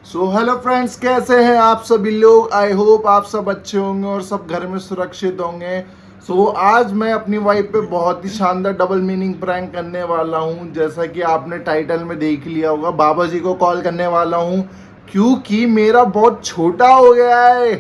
So hello friends, कैसे हैं आप सभी लोग। आई होप आप सब अच्छे होंगे और सब घर में सुरक्षित होंगे। आज मैं अपनी वाइफ पे बहुत ही शानदार डबल मीनिंग प्रैंक करने वाला हूं। जैसा कि आपने टाइटल में देख लिया होगा, बाबा जी को कॉल करने वाला हूं क्योंकि मेरा बहुत छोटा हो गया है।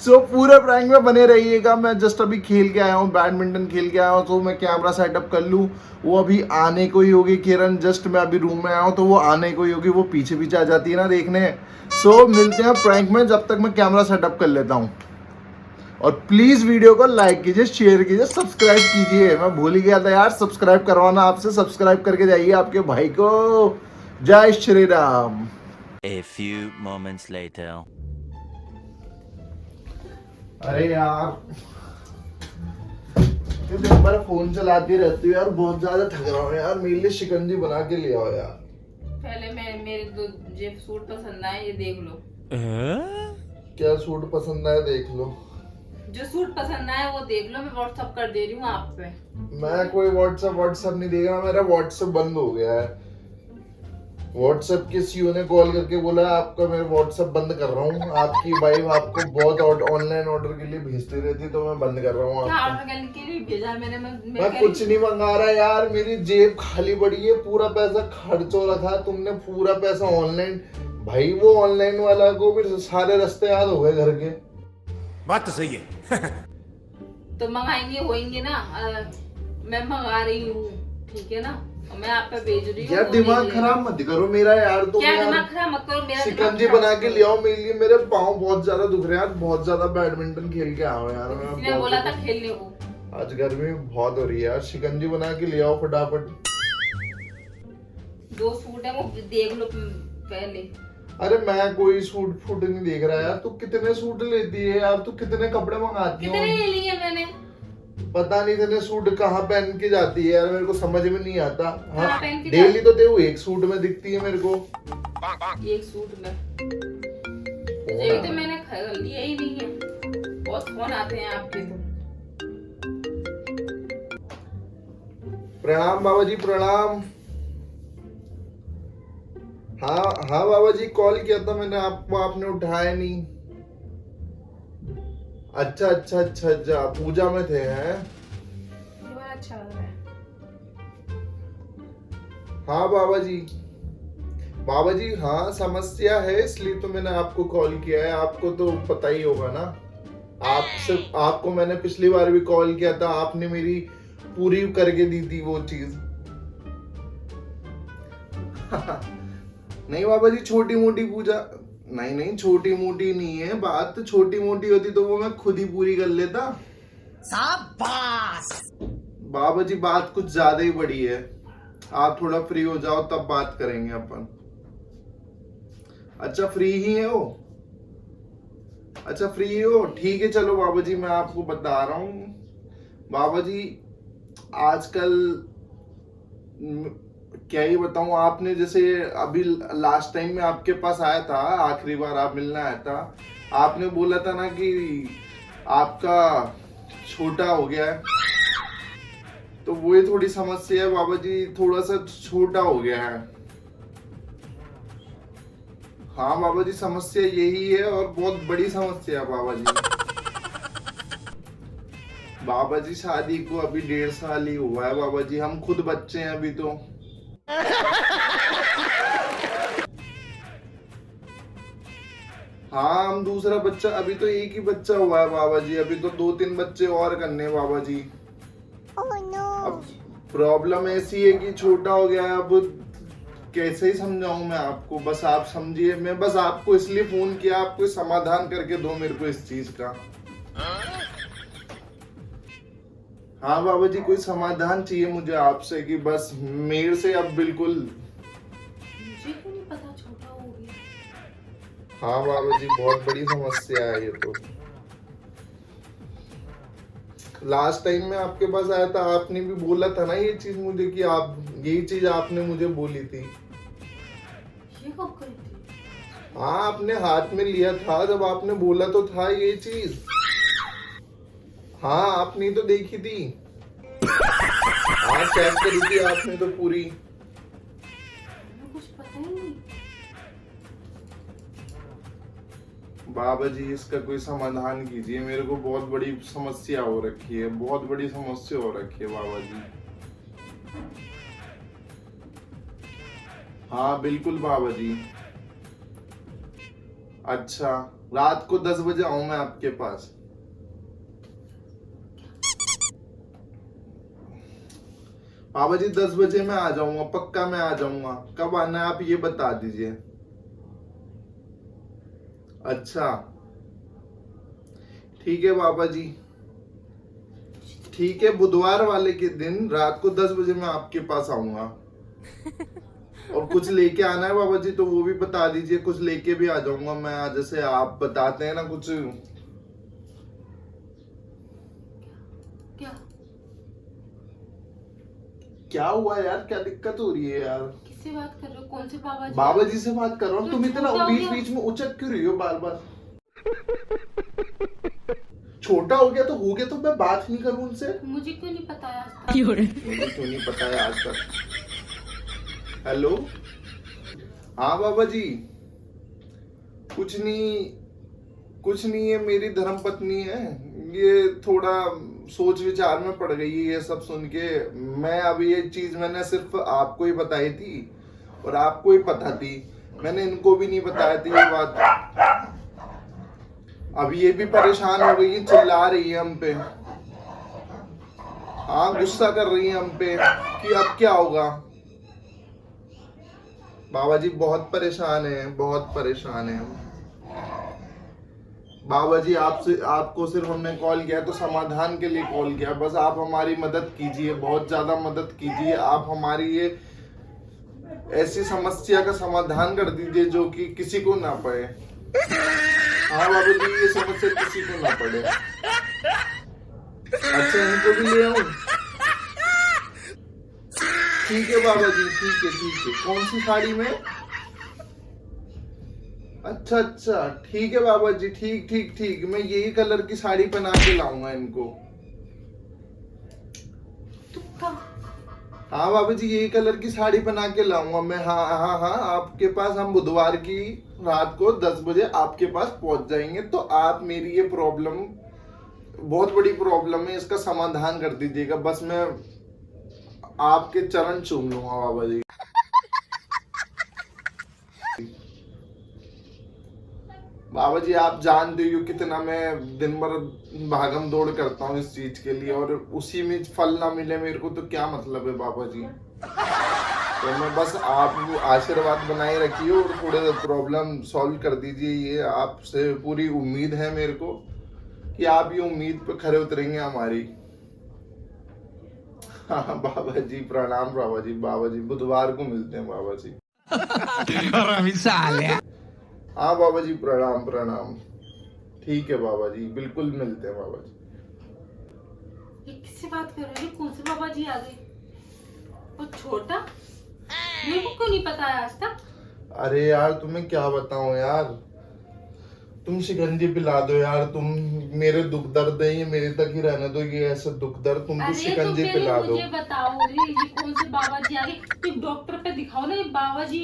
पूरे प्रैंक में बने रहिएगा। मैं जस्ट अभी खेल के आया हूँ, बैडमिंटन खेल के आया हूँ, तो मैं कैमरा सेटअप कर लूँ। वो अभी आने को ही होगी किरण। जस्ट मैं अभी रूम में आया हूँ तो वो आने को ही होगी। वो पीछे पीछे आ जाती है ना देखने। मिलते हैं प्रैंक में, जब तक मैं कैमरा सेटअप कर लेता हूँ। और प्लीज वीडियो को लाइक कीजिए, शेयर कीजिए, सब्सक्राइब कीजिए। मैं भूल ही गया था यार, सब्सक्राइब करवाना आपसे। सब्सक्राइब करके जाइए आपके भाई को। जय Shri Ram. A few moments later. अरे यार, तो दिन भर फोन चलाती रहती हो यार, बहुत ज्यादा थक रहा हूँ यार। मेरे लिए शिकंजी बना के ले आओ यार। पहले मेरे दो ये सूट पसंद आए, ये देख लो। क्या सूट पसंद आया देख लो। जो सूट पसंद आए वो देख लो, मैं व्हाट्सएप कर दे रही हूँ आप पे। मैं कोई व्हाट्सएप नहीं देख रहा, मेरा व्हाट्सएप बंद हो गया है। व्हाट्सएप के सीईओ ने कॉल करके बोला आपका मैं व्हाट्सएप बंद कर रहा हूँ। आपकी वाइफ आपको बहुत ऑनलाइन ऑर्डर के लिए भेजती रहती, तो मैं बंद कर रहा हूँ। क्या ऑर्डर करने के लिए भेजा मैंने? मैं कुछ नहीं मंगा रहा यार, मेरी जेब खाली पड़ी है। पूरा पैसा खर्च हो रखा है तुमने, पूरा पैसा ऑनलाइन। भाई वो ऑनलाइन वाला को भी सारे रास्ते याद हो गए घर के। बात तो सही है। तो मंगाएंगे होएंगे ना। मैं मंगा रही हूँ, ठीक है ना। और मैं आप पे भेज रही हूँ। यार दिमाग खराब मत करो मेरा यार। तुम क्या यार दिमाग खराब मत करो मेरा। शिकंजी बना के ले आओ मेरे लिए। मेरे पाँव बहुत ज्यादा दुख रहे हैं यार, बहुत ज्यादा बैडमिंटन खेल के आया हूँ यार। मैं बोला था खेलने को। आज गर्मी बहुत हो रही है यार। शिकंजी बना के ले आओ फटाफट। दो सूट है वो देख लो पहले। अरे मैं कोई सूट फूट नहीं देख रहा यार। तू कितने सूट लेती है यार? तू कितने कपड़े मंगाती है? कितने ले लिए मैंने? पता नहीं तेरे सूट कहाँ पहन के जाती है यार, मेरे को समझ में नहीं आता। हाँ, पहन के डेली तो तेरे एक सूट में दिखती है मेरे को। एक सूट में यही तो मैंने लिया ही नहीं है। बहुत फोन आते हैं आपके तो। प्रणाम बाबा जी, प्रणाम। हाँ बाबा जी, कॉल किया था मैंने आपको, आपने उठाया नहीं। अच्छा, पूजा में थे हैं? अच्छा लग रहा है। हाँ बाबा जी हाँ, समस्या है इसलिए तो मैंने आपको कॉल किया है। आपको तो पता ही होगा ना। आपको मैंने पिछली बार भी कॉल किया था, आपने मेरी पूरी करके दी थी वो चीज। नहीं बाबा जी, छोटी मोटी पूजा नहीं, छोटी मोटी नहीं है बात। छोटी मोटी होती तो वो मैं खुद ही पूरी कर लेता। शाबाश बाबा जी, बात कुछ ज्यादा ही बड़ी है। आप थोड़ा फ्री हो जाओ तब बात करेंगे अपन। अच्छा फ्री ही है वो? अच्छा फ्री हो, ठीक है। चलो बाबा जी, मैं आपको बता रहा हूँ बाबा जी। आजकल क्या ही बताऊं। आपने जैसे अभी लास्ट टाइम में आपके पास आया था, आखिरी बार आप मिलने आया था, आपने बोला था ना कि आपका छोटा हो गया है। तो वो थोड़ी समस्या है बाबा जी, थोड़ा सा छोटा हो गया है। हाँ बाबा जी, समस्या यही है और बहुत बड़ी समस्या है बाबा जी। बाबा जी शादी को अभी 1.5 साल ही हुआ है बाबा जी। हम खुद बच्चे हैं अभी तो। हाँ, हम दूसरा बच्चा, अभी तो एक ही बच्चा हुआ है बाबा जी। अभी तो 2-3 बच्चे और करने बाबा जी। अब प्रॉब्लम ऐसी है कि छोटा हो गया है। अब कैसे ही समझाऊं मैं आपको, बस आप समझिए। मैं बस आपको इसलिए फोन किया, आप कोई समाधान करके दो मेरे को इस चीज का। हाँ बाबा जी, कोई समाधान चाहिए मुझे आपसे कि बस मेरे से अब बिल्कुल। मुझे क्यों नहीं पता छोटा हो गया? हाँ बाबा जी, बहुत बड़ी समस्या है ये तो। लास्ट टाइम में आपके पास आया था, आपने भी बोला था ना ये चीज मुझे कि आप, यही चीज आपने मुझे बोली थी। ये कब करी थी? हाँ, आपने हाथ में लिया था जब आपने बोला तो था ये चीज। हाँ, आपने तो देखी थी। हाँ, चेक करी थी आपने तो पूरी। कुछ पता ही नहीं। बाबा जी इसका कोई समाधान कीजिए, मेरे को बहुत बड़ी समस्या हो रखी है, बहुत बड़ी समस्या हो रखी है बाबा जी। हाँ बिल्कुल बाबा जी। अच्छा, रात को 10 बजे आऊं मैं आपके पास? बाबा जी 10 बजे मैं आ जाऊंगा, पक्का मैं आ जाऊंगा। कब आना है आप ये बता दीजिए। अच्छा ठीक है बाबा जी, ठीक है, बुधवार वाले के दिन रात को 10 बजे मैं आपके पास आऊंगा। और कुछ लेके आना है बाबा जी तो वो भी बता दीजिए, कुछ लेके भी आ जाऊंगा मैं, जैसे आप बताते हैं ना कुछ। क्या क्या हुआ यार, क्या दिक्कत हो रही है यार? किससे बात कर रहे हो? कौन से बाबा जी? बाबा जी से बात कर रहा हूँ। तो तुम इतना छोटा हो बीच गया। बीच में उचक क्यों रही हो बार बार? छोटा हो गया तो हो गया, तो मैं बात नहीं करूं उनसे? मुझे क्यों नहीं पता है आज तक? मुझे क्यों नहीं पता है आज तक? हेलो, हाँ बाबा जी। कुछ नहीं है, मेरी धर्म पत्नी है, ये थोड़ा सोच विचार में पड़ गई है ये सब सुन के। मैं अभी ये चीज मैंने सिर्फ आपको ही बताई थी और आपको ही पता थी, मैंने इनको भी नहीं बताया थी ये बात। अब ये भी परेशान हो गई है, चिल्ला रही है हम पे। हाँ गुस्सा कर रही है हम पे कि अब क्या होगा। बाबा जी बहुत परेशान है, बहुत परेशान है हम। बाबा जी आपको सिर्फ हमने कॉल किया तो समाधान के लिए कॉल किया, बस आप हमारी मदद कीजिए, बहुत ज्यादा मदद कीजिए। आप हमारी ये ऐसी समस्या का समाधान कर दीजिए जो कि किसी को ना पड़े। हाँ बाबा जी, ये समस्या किसी को ना पड़े। अच्छा, इनको भी ले आऊं? ठीक है बाबा जी, ठीक है। कौन सी साड़ी में? अच्छा, ठीक है बाबा जी, ठीक। मैं यही कलर की साड़ी पहना के लाऊंगा इनको। हाँ बाबा जी, यही कलर की साड़ी पहना के लाऊंगा मैं। हाँ, आपके पास हम बुधवार की रात को 10 बजे आपके पास पहुंच जाएंगे। तो आप मेरी ये प्रॉब्लम, बहुत बड़ी प्रॉब्लम है, इसका समाधान कर दीजिएगा। बस मैं आपके चरण चूम लूंगा बाबा जी। बाबा जी आप जानते हो कितना मैं दिन भर भागम दौड़ करता हूँ इस चीज के लिए, और उसी में फल ना मिले मेरे को तो क्या मतलब है बाबा जी। तो मैं बस आप आशीर्वाद बनाए रखिए और थोड़े प्रॉब्लम सॉल्व कर दीजिए। ये आपसे पूरी उम्मीद है मेरे को कि आप ये उम्मीद पे खरे उतरेंगे हमारी। हाँ बाबा जी प्रणाम। बाबा जी बुधवार को मिलते हैं बाबा जी। हाँ बाबा जी प्रणाम। ठीक है बाबा जी, बिल्कुल मिलते हैं बाबा जी। ये किससे बात कर रहे हो? कौन से बाबा जी आ गए? वो छोटा, मेरे को क्यों नहीं पता है आज तक? अरे यार तुम्हें क्या बताऊं यार, तुम शिकंजी पिला दो यार। तुम मेरे दुख दर्द है ये मेरे तक ही रहने दो, ये ऐसे दुख दर्द। तुम तो शिकंजी पिला दो। मुझे बताओ ये कौन से बाबा जी आ गए? तो डॉक्टर पे दिखाओ ना। ये बाबा जी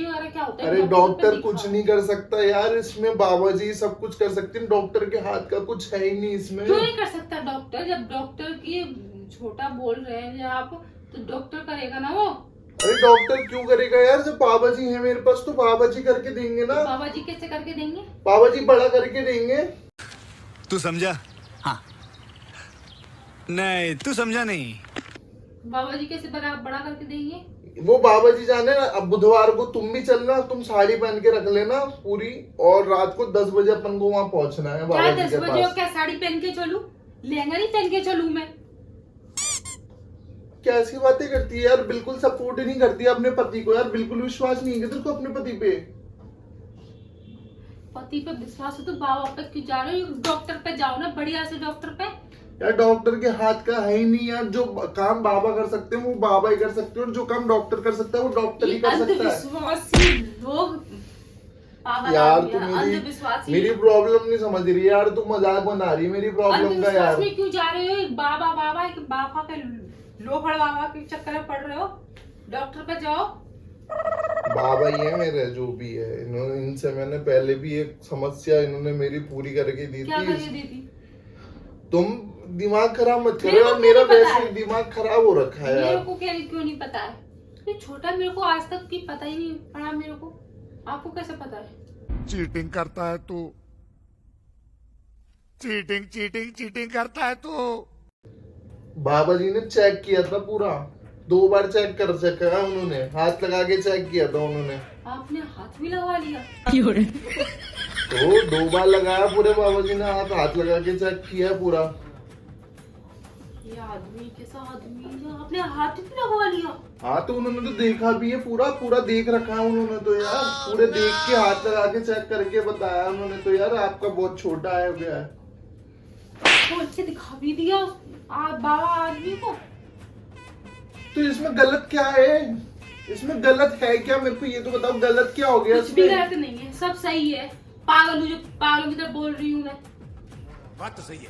वगैरह क्या होता है? अरे डॉक्टर कुछ नहीं कर सकता यार इसमें, बाबा जी सब कुछ कर सकते हैं, डॉक्टर के हाथ का कुछ है ही नहीं इसमें। क्यों नहीं कर सकता डॉक्टर? जब डॉक्टर की छोटा बोल रहे हैं आप, तो डॉक्टर करेगा ना वो। अरे डॉक्टर क्यों करेगा यार, जब बाबा जी है मेरे पास तो बाबा जी करके देंगे ना। बाबा जी कैसे करके देंगे? बाबा जी बड़ा करके देंगे। तू समझा? हाँ। नहीं तू समझा नहीं। बाबा जी कैसे बड़ा करके देंगे? वो बाबा जी जाने ना। अब बुधवार को तुम भी चलना, तुम साड़ी पहन के रख लेना पूरी, और रात को 10 बजे अपन को वहाँ पहुँचना है बाबा जी के 10 बजे? पास। क्या साड़ी पहन के चलूं? लहंगा नहीं पहन के चलूं मैं? कैसी बातें करती है यार, बिल्कुल सपोर्ट ही नहीं करती है अपने पति को यार, बिल्कुल विश्वास नहीं है तेरे को अपने पति पे। पति पे विश्वास हो तो बाबा पे क्यों जा रहे हो? डॉक्टर पे जाओ ना, बढ़िया से डॉक्टर पे। यार डॉक्टर के हाथ का है ही नहीं यार, जो काम बाबा कर सकते हैं वो बाबा ही कर सकते हैं, और जो काम डॉक्टर कर सकता है वो डॉक्टर ही कर सकता है। अंधविश्वासी लोग पागल यार आदमी तू है, अंधविश्वासी। मेरी प्रॉब्लम नहीं समझ रही यार, तू मजाक बना रही है मेरी प्रॉब्लम का यार। में क्यों जा रहे हो? एक बाबा के लोफड़ बाबा के चक्कर में पड़ रहे हो। डॉक्टर पे जाओ। बाबा ही है मेरे, जो भी है। इन्होंने, इनसे मैंने पहले भी एक समस्या इन्होंने मेरी पूरी करके दी क्या थी। करके दी थी? तुम दिमाग खराब मत करो मेरे को यार, क्यों मेरा नहीं पता वैसे ही है? दिमाग खराब हो रखा है मेरे यार। को क्यों नहीं पता है? ये छोटा, मेरे को आज तक की पता ही नहीं पड़ा मेरे को। आपको कैसे पता है? चीटिंग करता है तू, चीटिंग चीटिंग चीटिंग करता है तू। बाबा जी ने चेक किया था पूरा, 2 बार चेक कर सका है उन्होंने, हाथ लगा के चेक किया था उन्होंने। आपने हाथ भी लगवा लिया? तो 2 बार लगाया पूरे बाबा जी ने हाथ, हाथ लगा के चेक किया पूरा। ये आदमी कैसा आदमी है? आपने हाथ भी लगवा लिया? हाँ तो उन्होंने तो देखा भी है, पूरा पूरा देख रखा है उन्होंने तो यार, पूरे देख के हाथ लगा के चेक करके बताया उन्होंने तो यार, आपका बहुत छोटा है हो गया है। खोल के दिखा भी दिया बाबा आदमी को। तो इसमें गलत क्या है? इसमें गलत है क्या? मेरे को ये तो बताओ, गलत क्या हो गया कुछ भी इसमें? गलत नहीं है, सब सही है। पागल हूँ जो पागलों की तरह बोल रही हूँ मैं। बात तो सही है।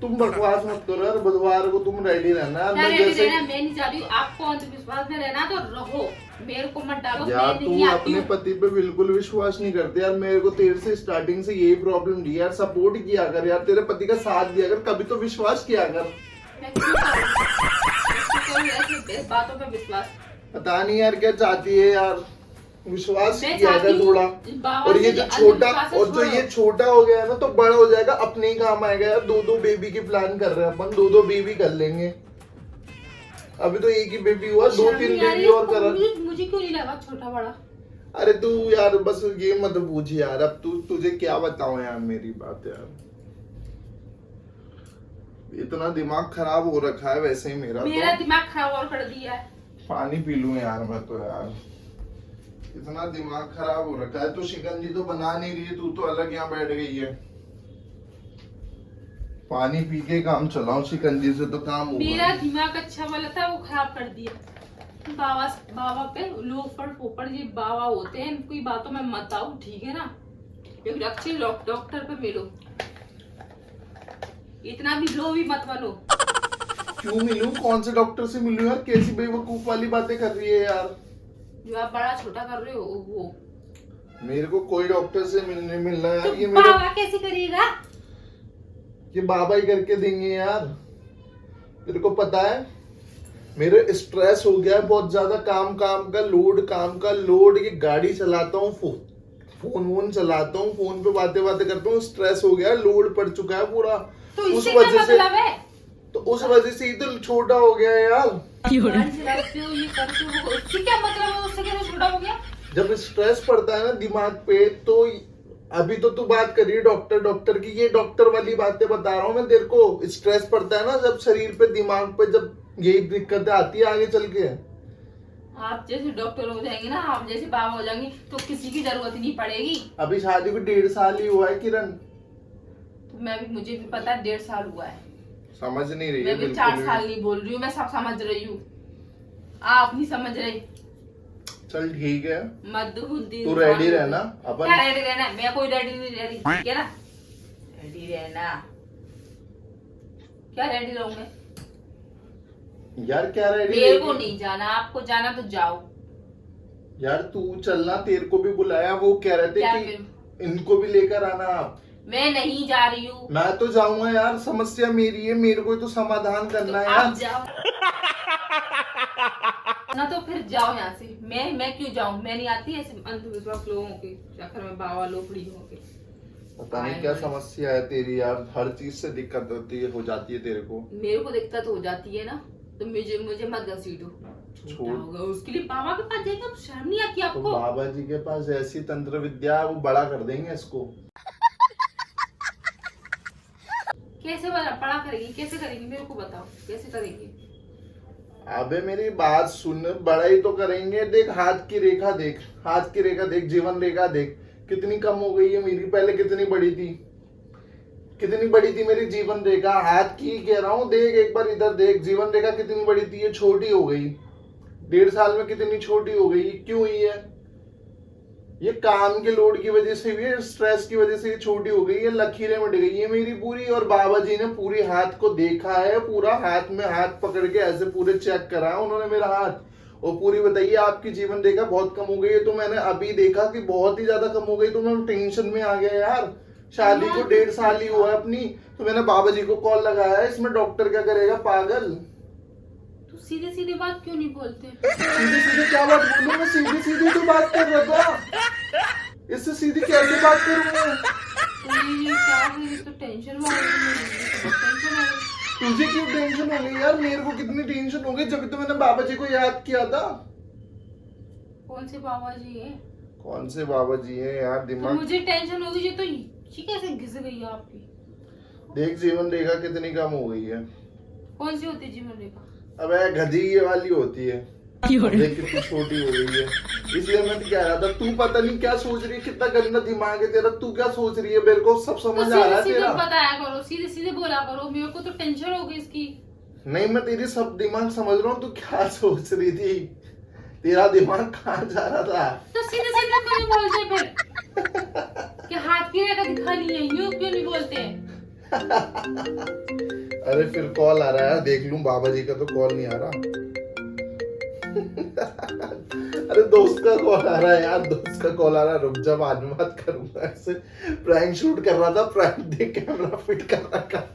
तुम बकवास मत करो यार, बुधवार को तुम रेडी रहना। क्या मैं रेडी जैसे रहना? मैं नहीं जा रही हूँ। आपको अंधविश्वास में रहना तो रहो, मेरे को मत डालो। यार, मैं तू नहीं आती अपने हूँ। पति पे बिल्कुल विश्वास नहीं करते यार। मेरे को तेरे से स्टार्टिंग से यही प्रॉब्लम थी यार, सपोर्ट किया कर यार, तेरे पति का साथ दिया कर, कभी तो विश्वास किया कर। मैं क्यों करूँ? ऐसे बातों पे विश्वास? पता नहीं यार क्या चाहती है यार, विश्वास मैं किया चाहती कर हूँ थोड़ा। बाबा और ये से जो जो छोटा, अंधविश्वास है और जो छोड़ो। ये छोटा हो गया है ना, तो बड़ा हो जाएगा, अपने ही काम आएगा यार। 2-2 बेबी की प्लान कर रहे हैं अपन, 2-2 बेबी कर लेंगे। अभी तो एक ही बेबी हुआ, 2-3 बेबी और कर। मुझे क्यों नहीं लगा छोटा बड़ा? अरे तू यार बस ये मत पूछ यार, अब तुझे क्या बताऊं यार, मेरी बात यार। इतना दिमाग खराब हो रखा है वैसे ही मेरा मेरा तो। दिमाग खराब और कर दिया है। पानी पी लूं यार मैं तो यार, इतना दिमाग खराब हो रखा है। तू शिकंजी तो बना नहीं रही है, तू तो अलग यहाँ बैठ गई है। पानी पी के काम चलाओ, शिकंजी से तो काम मेरा होगा। दिमाग अच्छा वाला था, वो खराब कर दिया। बाबा पे लोग फोपड़ ये बाबा होते हैं, इनकी बातों में मत आओ, ठीक है ना? एक अच्छे डॉक्टर पे मिलो, इतना भी लो भी मत बनो। क्यों मिलूं? कौन से डॉक्टर से मिलूं यार? कैसी बेवकूफ वाली बातें कर रही है यार। जो आप बड़ा छोटा कर रहे हो वो। मेरे को कोई डॉक्टर से मिलने मिलना यार, तो ये मेरे, बाबा कैसे करेगा? ये बाबा ही करके देंगे यार। तेरे को पता है मेरे स्ट्रेस हो गया है बहुत ज्यादा, काम का लोड। ये गाड़ी चलाता हूँ, फोन वोन चलाता हूँ, फोन पे बातें करता हूँ, स्ट्रेस हो गया है, लोड पड़ चुका है पूरा। तो उस इससे क्या वजह से, मतलब है? तो उस वजह से ही तो छोटा हो गया है यार। गाड़ी चलाते हो, ये करते हो, उससे क्या मतलब है? उससे कैसे छोटा हो गया? जब स्ट्रेस पड़ता है ना दिमाग पे, तो अभी तो तू बात कर रही है डॉक्टर की, ये डॉक्टर वाली बातें बता रहा हूँ मैं तेरे को। स्ट्रेस पड़ता है ना जब शरीर पे, दिमाग पे, जब यही दिक्कतें आती है आगे चल के। आप जैसे डॉक्टर हो जाएंगे ना, आप जैसे बाबा हो जाएंगे, तो किसी की जरूरत ही नहीं पड़ेगी। अभी शादी को 1.5 साल ही हुआ है किरण। तो मुझे भी पता है 1.5 साल हुआ है। समझ नहीं रही है मैं भी बिल्कुल 4 भी। साल नहीं बोल रही हूँ, मैं सब समझ रही हूँ, आप नहीं समझ रहे। चल ठीक है, मद्दुद्दीन तू रेडी खान। रहना क्या अपन। रेडी रहना? मैं कोई रेडी नहीं रह रही, ठीक है ना? रेडी रहना। क्या रेडी रहूंगे? यार क्या रेडी? मेरे को नहीं जाना, आपको जाना तो जाओ। यार तू चलना, तेरे को भी बुलाया, वो कह रहे थे क्या कि फिर? इनको भी लेकर आना आप। मैं नहीं जा रही हूँ। मैं तो जाऊंगा यार, समस्या मेरी है, मेरे को तो समाधान करना है आप यार। जाओ ना, तो फिर जाओ यहाँ से। मैं क्यों जाऊँ? मैं नहीं आती ऐसे अंधविश्वास लोगों के चक्कर में, बाबा लोफड़ियों के। पता नहीं क्या समस्या है तेरी यार, हर चीज से दिक्कत होती है, हो जाती है तेरे को। मेरे को दिक्कत हो जाती है ना, तो मुझे मत घसीटो। छोटा होगा उसके लिए बाबा के पास जाएगा, तो शर्म नहीं आती तो आपको? बाबा जी के पास ऐसी तंत्र विद्या है, वो बड़ा कर देंगे इसको। कैसे बड़ा करेंगे? कैसे करेंगे? मेरे को बताओ, कैसे करेंगे? अबे मेरी बात सुन, बड़ा ही तो करेंगे। देख हाथ की रेखा देख, हाथ की रेखा देख, जीवन रेखा देख, कितनी कम हो गई है मेरी, पहले कितनी बड़ी थी, कितनी बड़ी थी मेरी जीवन रेखा। हाथ की कह रहा हूँ, देख एक बार इधर देख, जीवन रेखा कितनी बड़ी थी, ये छोटी हो गई। 1.5 साल में कितनी छोटी हो गई, क्यों हुई है? ये काम के लोड की वजह से हुई है, स्ट्रेस की वजह से ये छोटी हो गई है, लकीरें मिट गई है मेरी पूरी। और बाबा जी ने पूरी हाथ को देखा है, पूरा हाथ में हाथ पकड़ के ऐसे पूरे चेक करा है उन्होंने मेरा हाथ, और पूरी बताइए आपकी जीवन रेखा बहुत कम हो गई है, तो मैंने अभी देखा कि बहुत ही ज्यादा कम हो गई, तो मैं टेंशन में आ गया यार। शादी को 1.5 साल ही हुआ है अपनी, तो मैंने बाबा जी को कॉल लगाया है, इसमें डॉक्टर क्या करेगा पागल। तू सीधे सीधे बात क्यों नहीं बोलते? सीधे सीधे क्या बात बोलूं मैं? सीधी सीधी तो बात कर रहा था, इससे सीधी कैसे बात करूं मैं? तो ये क्या है? ये तो टेंशन टेंशन है। तुझे क्यों टेंशन हो गई यार? मेरे को कितनी टेंशन हो गई, जब तो मैंने बाबा जी को याद किया था। कौन से बाबा जी है? कौन से बाबा जी हैं यार? तो दिमाग मुझे टेंशन होगी, ये तो ये कैसे घिस गई है आपकी? देख जीवन रेखा कितनी कम हो गई है। कौन सी होती है जीवन रेखा? अबे गधी ये वाली होती है, देख कितनी छोटी हो गई है। इसलिए मैं कह रहा था, तू पता नहीं क्या सोच रही है, कितना गंदा दिमाग है तेरा, तू क्या सोच रही है? मेरे को सब समझ तो आ रहा है सीधे तेरा। बताया करो, सीधे सीधे बोला करो, मेरे को तो टेंशन हो गई इसकी। नहीं मैं तेरी सब दिमाग समझ रहा हूँ, तू क्या सोच रही थी, तेरा दिमाग कहाँ जा रहा था। तो सीधे सीधे क्यों नहीं बोलते फिर? कि हाथ की रेखा दिखानी है, यूं क्यों नहीं बोलते हैं? अरे फिर कॉल आ रहा है, देख लूं। बाबा जी का तो कॉल नहीं आ रहा। अरे दोस्त का कॉल आ रहा है यार, दोस्त का कॉल आ रहा है। रुक जा, बाद में बात करूंगा। ऐसे प्रैंक शूट कर रहा था, प्रैंक देख कैमरा फिट कर रहा था।